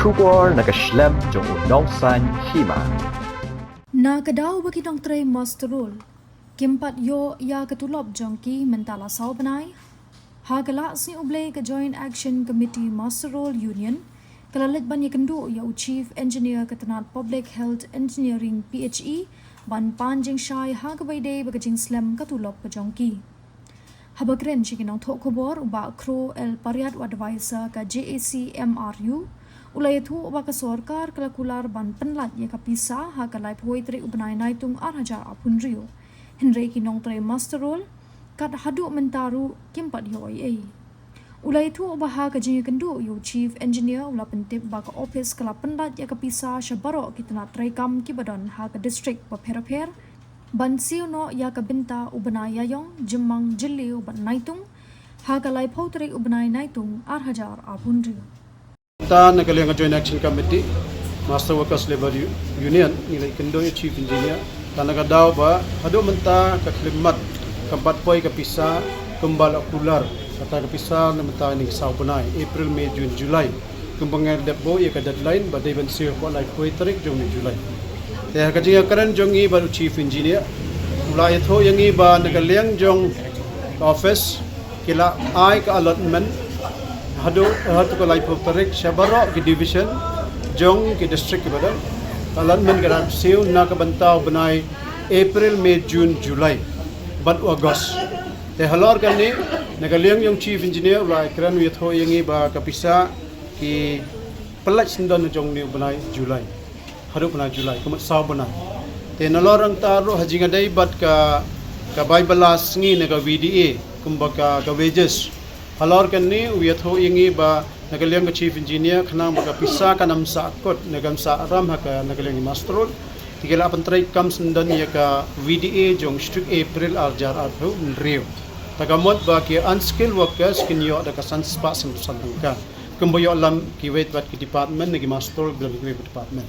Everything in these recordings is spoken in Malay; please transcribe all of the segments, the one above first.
Shukor nakaslem jong unongsan hima. Nakadaw bagi dong tre masterul. Kimpat yo ya ketulop jongki mentala saw benai. Hagala si uble ke Joint Action Committee Masterol Union. Kalalit ban yakendu ya Chief Engineer ketenat Public Health Engineering PHE ban panjing syai hagabayde bagajing slem ketulop ke jongki. Habagren chikinong thok khobor uba kro el pariat advisor ka JAC MRU. Ulay itu baka sorkar kalakular ban penlat ya kapisa ha kalai poetry ubnai naitung arhajar apun rio. Henry kinong tre masterol kat hadu mentaru kimpat yoi. Ulay itu ubaha ka jingi kendu yu chief engineer ula pentip baka office kala penlat ya kapisa syabaro kitna tre kam kibadon ha ka district papher ban siuno ya ka binta ubnai yayong jemang jili uban naitung ha kalai poetry ubnai naitung arhajar apun rio. Ta nagaling Joint Action Committee, Master Workers Labor Union, nilai kendo Chief Engineer, ta nagadaw ba hado menta kaklimat kampat poy kapisa kembal okular kata kapisa na menta ning saupunay April, May, June, July. Kumbangar debo ya ka deadline ba day ban sir ko like poy tarik jong ni July. Kaya kajinga karan jong i ba Chief Engineer, ula ito yang i ba nagaling jong office kila ay ka allotment hado ko life of tarik syabaro ki division jong ki district badan allotment garab siu na kabantao banai April, May, June, July ban August te halor kani nagaliang yung chief engineer la kran wi tho yangi ba kapisa ki pelat sindon jong ni banai July hado banai July kumat saw banai te nalor ang taro hajinga dai bat ka baybalas ngi naga VDA kumbaka ka wages halor kan ni uyatho ingi ba nagaliang chief engineer khana baga pisa kanam sa kot nagam sa aram ha ka nagaliang masterol tigala pantrai kam sundan ya ka VDA jong strict April arjar arho rio tagamot ba ki unskilled workers kinyo da ka sanspa sandangka kumboyo alam ki wait bat ki department nagi masterol bil ki department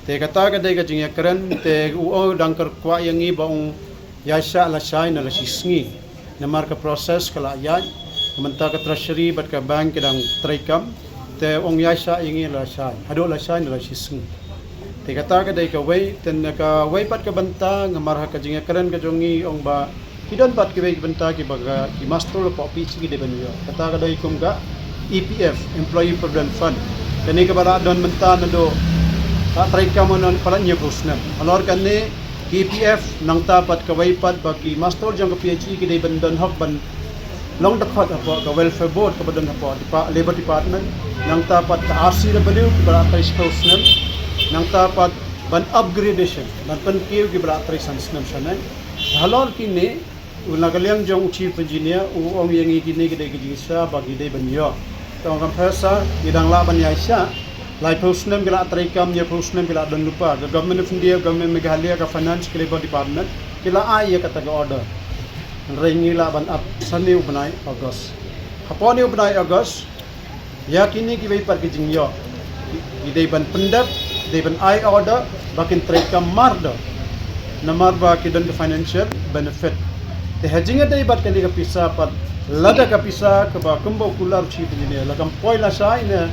te kata ka dai ka jingya karan te uo dangkar kwa yangi ba ong yasha la shai na la sisngi na marka process kala yan Menta ka treasury bat ka bank kedang traikam te ong yasa ingi la sai hado la sai la sisng te kata ka dai ka way ten ka way pat ka banta ngamar ka jinga karan ka jongi ong ba kidon pat ki way banta ki baga ki master pa PC ki de banyo kata ka dai kum ga EPF Employee Provident Fund kani ka bara don menta na do ka traikam non pala nya kusna alor kan ni EPF nang tapat ka way pat ba ki master jong ka PhD ki de bandon hok ban long dapat apa ke welfare board ke badan apa labor department nang tapat ke RCW ke beratay school nang tapat ban upgradation ban penkiw ke beratay sansnam sana halor kini nagaliang jong chief engineer uong yang kini gede gisa bagi de banyo tong kam phasa idang la ban yaisa lai posnam gela traikam ya posnam gela don lupa the government of India government Meghalaya ka finance ke labor department kila ay ya kata order Rengi laban up sani ubnai August. Haponi ubnai August. Ya kini ki par ki jingyo. Idai ban pendap, idai ban I order bakin treka marda. Namar ba ki don financial benefit. Te hajinga dai bat kani ka pisa pat lada ka pisa ka ba kumbo kular chief engineer lakam poila sa ina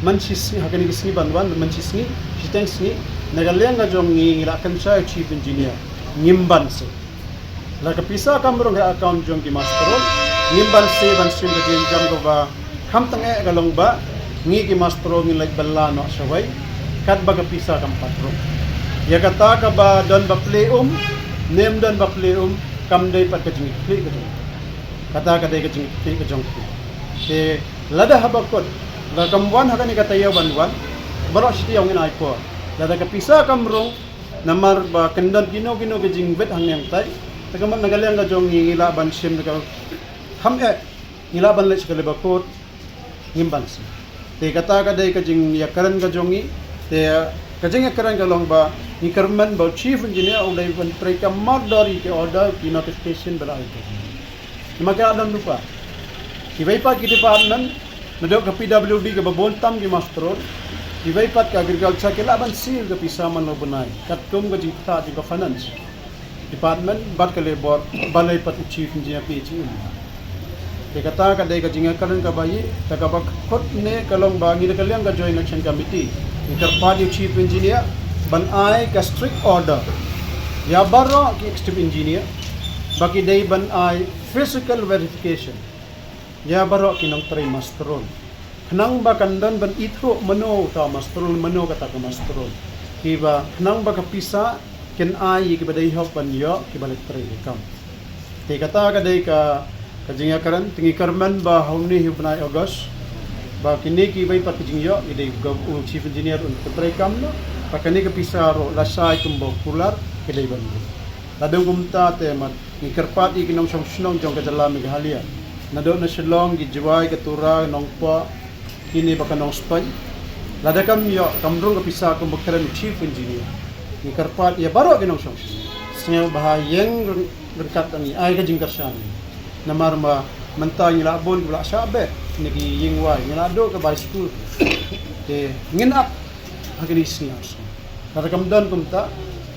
manchis hakani kisni banwan manchisni hitengs ni nagalenga jong ngi rakan sa chief engineer ngimban se la kapisa kamrong ga account jong ki masterol ngimban se ban sim ga jin jam go ba kham tang e galong ba ngi ki masterol ngi like balla no sawai kat ba kapisa kam patro ya kata ka ba don ba play name don ba play kam dai pat ka jing play ka jong kata ka dai ka jing play ka jong te lada habakot la kam wan ha ka ni katayaw ban baro siti yung inay ko lada kapisa kamrong namar ba kendon gino ka jing vet hang tay tagaman nagaliang ka jong ngilaban sim ka hamke ngilaban le sa bakot ngimban sim te kata ka dai ka jing yakaran ka jongi te ka jing yakaran ka long ba ni karman ba chief engineer o dai ban try ka magdori ke order ki notification bala ito maka adam lupa ki bay pa ki department nado ka PWD ka babontam ki master ki bay pat ka agriculture ke laban sil ka pisaman lo bunay katkum ka jing ta ka finance department bat ke labor balai pat chief engineer PhD kata kadai ka jinga karan ka bayi ta ka bakot ne kalong ba ngi kaliang ka joint action committee interparty chief engineer ban ai ka strict order ya baro ki executive engineer bagi dai ban ai physical verification ya baro ki nong tray masteron kanang ba kandan ban itro mano ta masteron mano kata ka masteron kiba kanang ba ka pisa ken ai ki badai hok ban yo ki balik tray kam te kata kadai ka kajingya karan tingi karman ba hauni hubnai August ba kini ki bai pat kajingya idai gab chief engineer un tray kam no pakani ka pisaro lasai kumbo pular kidai bandu ladong kumta te mat ni kerpati kinong song jong kajala mi halia nado na silong gi jiwai ka tura nong pa kini ba kanong span ladakam yo kamrong ka pisa kumbo karan chief engineer ni kerpat ya baro kinong song snya bahayeng berkat ani ai ka jingkarsan namarma mentang ila bon bula sabe nigi yingwai ngelado ke bai school te nginap agni snias kada kamdan kumta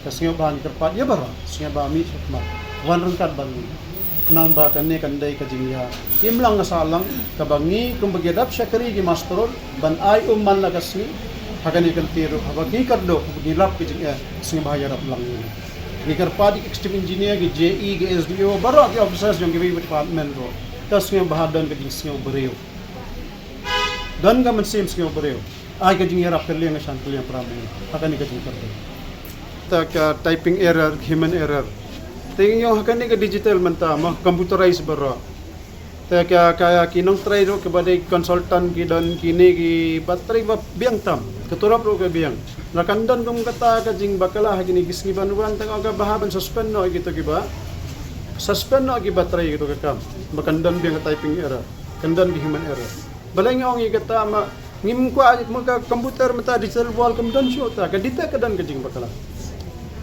kasnyo bahan kerpat ya bara snya ba mi sukma wan rungkat bangi nang ba kanne kandai kajingya imlang nasalang kabangi kumbagedap syakari gi masterol ban ai umman la kasni hagani kan tiro habagi kaddo gilap kajingya snya bahaya rap lang ni kerpati executive engineer gi JE gi SDO baro gi officers jong gi department ro tas nga bahadan kajing snya bereu dan ga mensim snya bereu ai kajing yarap kerli nga shan kerli pramen akan ni kajing kerli ta ka typing error human error tingin yung hakan ni ka digital manta ma computerized baro ta ka kaya kinong try ro ke badai consultant ki dan kini ki battery ba biang tam keturap ro ka biang nakandan kum kata kajing bakala hagini gisni banuan tang aga bahaban suspend no gitu kiba suspend no gi battery gitu ka kam makandan biang typing error kandan di human error balay nga ong kata ma ngim ko mga computer mata digital wall kamdan show ta kadita kadan kajing bakala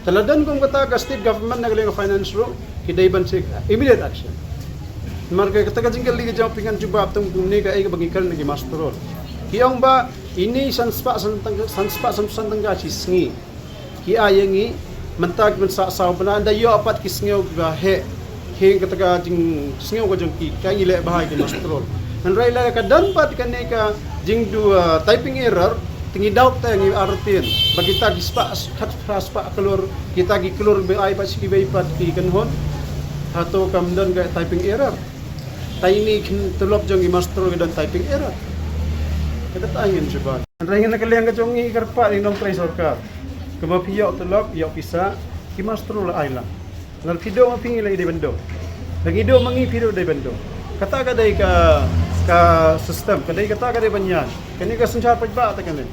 taladan kum kata ka state government nagaling finance ro kidai ban sik immediate action marga kata kajing kali ka pingan juba aptung kumni ka ay bagikal nagi masterol kiyong ba ini sanspa santangga sisngi ki ayangi mentag men sa bana da yo apat kisngyo ga he kataga jing sngyo ga jong ki kay ile bahay ki masterol nan ray la ka dan pat kanne ka jing du typing error tingi doubt ta ngi artin bagita gispa spa keluar kita gi keluar be ay pas ki be pat ki kanhon ato kamdan ga typing error tayni tulop jong ki masterol ga dan typing error kada tangin coba andrangin na kaliang ka jong i karpa ni nong tray sarkar kaba piyo tulop yo pisa ki masterol ay lang ngal pido mapingi lagi di bendo lagi do mangi pido di bendo kata kadai ka system kadai kata kadai banyan kani ka senjar pajba ta kani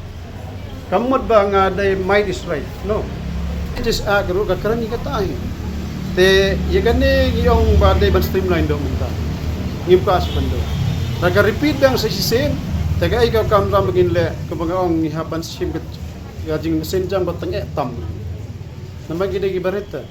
kamot ba nga dai might is right no it is agro ka karani kata ay te yagane yung ba dai ban streamline do munta ngim ka bendo naga repeat dang sa sisin taga ikaw kamram begin le kumbaga ong ihaban sim gajing senjang batang tam namagi dagi bareta